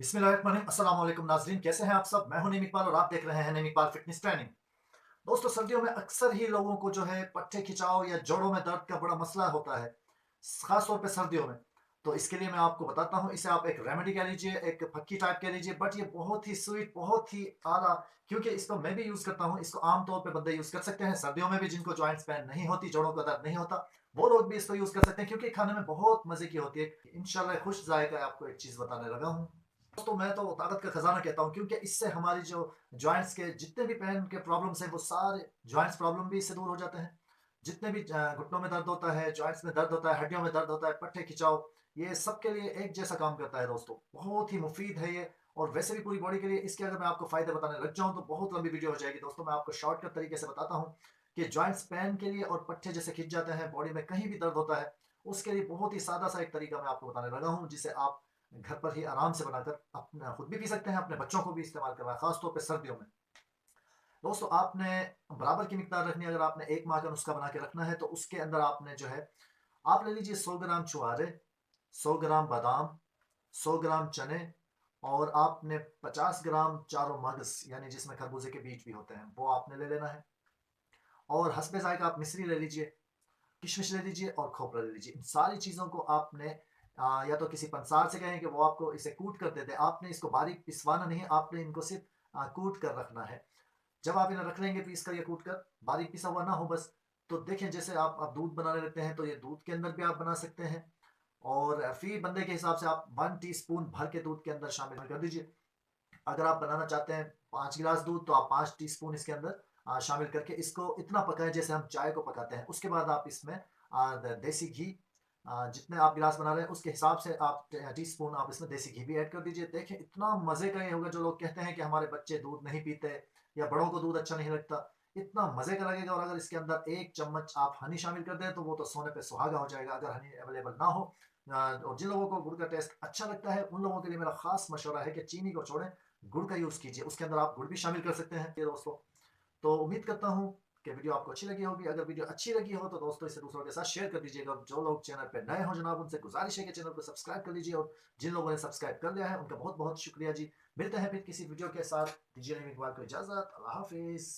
बिस्मिल्लाहिर्रहमानिर्रहीम, अस्सलाम वालेकुम नाज़रीन, कैसे हैं आप सब? मैं हूं नईम इकबाल और आप देख रहे हैं नईम इकबाल फिटनेस ट्रेनिंग। दोस्तों, सर्दियों में अक्सर ही लोगों को जो है पट्टे खिंचाव या जोड़ों में दर्द का बड़ा मसला होता है, खास तौर पे सर्दियों में। तो इसके लिए मैं आपको बताता हूँ, इसे आप एक रेमेडी कह लीजिए, एक फक्की टाइप कह लीजिए, बट ये बहुत ही स्वीट, बहुत ही आला, क्योंकि इसको मैं भी यूज़ करता हूँ। इसको आम तौर पे बंदे यूज़ कर सकते हैं सर्दियों में भी, जिनको जॉइंट्स पेन नहीं होती, जोड़ों का दर्द नहीं होता, वो लोग भी इसको यूज़ कर सकते हैं, क्योंकि खाने में बहुत मज़े की होती है। इंशाल्लाह खुश जायका आपको एक चीज़ बताने लगा हूँ। तो मैं तो ताकत का खजाना कहता हूँ, क्योंकि इससे हमारी जो जॉइंट्स के जितने भी पेन के प्रॉब्लम्स हैं, वो सारे जॉइंट्स प्रॉब्लम भी इससे दूर हो जाते हैं। जितने भी घुटनों में दर्द होता है, जॉइंट्स में दर्द होता है, हड्डियों में दर्द होता है, पट्टे खिंचाव, ये सबके लिए एक जैसा काम करता है दोस्तों। बहुत ही मुफीद है ये, और वैसे भी पूरी बॉडी के लिए इसके अगर मैं आपको फायदे बताने लग जाऊं तो बहुत लंबी वीडियो हो जाएगी दोस्तों। मैं आपको शॉर्टकट तरीके से बताता हूँ कि जॉइंट्स पेन के लिए और पट्टे जैसे खिंच जाते हैं, बॉडी में कहीं भी दर्द होता है, उसके लिए बहुत ही सादा सा एक तरीका मैं आपको बताने लगा हूँ, जिसे आप घर पर ही आराम से बनाकर अपना खुद भी पी सकते हैं, अपने बच्चों को भी इस्तेमाल करवाएं, खासतौर पर सर्दियों में। दोस्तों, आपने बराबर की मिकदार रखनी है। अगर आपने एक माह का नुस्खा बना के रखना है तो उसके अंदर आपने जो है, आप ले लीजिए 100 ग्राम छुआरे, 100 ग्राम बादाम, 100 ग्राम चने, और आपने 50 ग्राम चारों मगज, यानी जिसमें खरबूजे के बीज भी होते हैं, वो आपने ले लेना है। और हस्बे जायका आप मिश्री ले लीजिए, किशमिश ले लीजिए और खोपरा ले लीजिए। इन सारी चीज़ों को आपने या तो किसी पंसार से कहें कि वो आपको इसे कूट कर दे दे। आपने इसको बारीक पिसवाना नहीं है, आपने इनको सिर्फ कूट कर रखना है। जब आप इन्हें रख लेंगे पीस कर या कूट कर, बारीक पिसा हुआ ना हो बस, तो देखें जैसे आप दूध बनाने लगते हैं, तो ये दूध के अंदर भी आप बना सकते हैं। और फी बंदे के हिसाब से आप 1 टीस्पून भर के दूध के अंदर शामिल कर दीजिए। अगर आप बनाना चाहते हैं 5 गिलास दूध, तो आप 5 टीस्पून इसके अंदर शामिल करके इसको इतना पकाएं जैसे हम चाय को पकाते हैं। उसके बाद आप इसमें देसी घी, जितने आप गिलास बना रहे हैं उसके हिसाब से आप टीस्पून आप इसमें देसी घी भी ऐड कर दीजिए। देखें इतना मज़े का ये होगा। जो लोग कहते हैं कि हमारे बच्चे दूध नहीं पीते या बड़ों को दूध अच्छा नहीं लगता, इतना मज़े का लगेगा। और अगर इसके अंदर 1 चम्मच आप हनी शामिल कर दें तो वो तो सोने पे सुहागा हो जाएगा। अगर हनी अवेलेबल ना हो, और जिन लोगों को गुड़ का टेस्ट अच्छा लगता है, उन लोगों के लिए मेरा खास मशवरा है कि चीनी को छोड़ें, गुड़ का यूज़ कीजिए। उसके अंदर आप गुड़ भी शामिल कर सकते हैं ये दोस्तों। तो उम्मीद करता हूँ कि वीडियो आपको अच्छी लगी होगी। अगर वीडियो अच्छी लगी हो तो दोस्तों इसे दूसरों के साथ शेयर कर दीजिएगा। जो लोग चैनल पे नए हो जनाब, उनसे गुजारिश है कि चैनल को सब्सक्राइब कर लीजिए, और जिन लोगों ने सब्सक्राइब कर लिया है उनका बहुत बहुत शुक्रिया जी। मिलते हैं फिर किसी वीडियो के साथ। दीजिए इकबाल को इजाज़त। अल्लाह हाफिज़।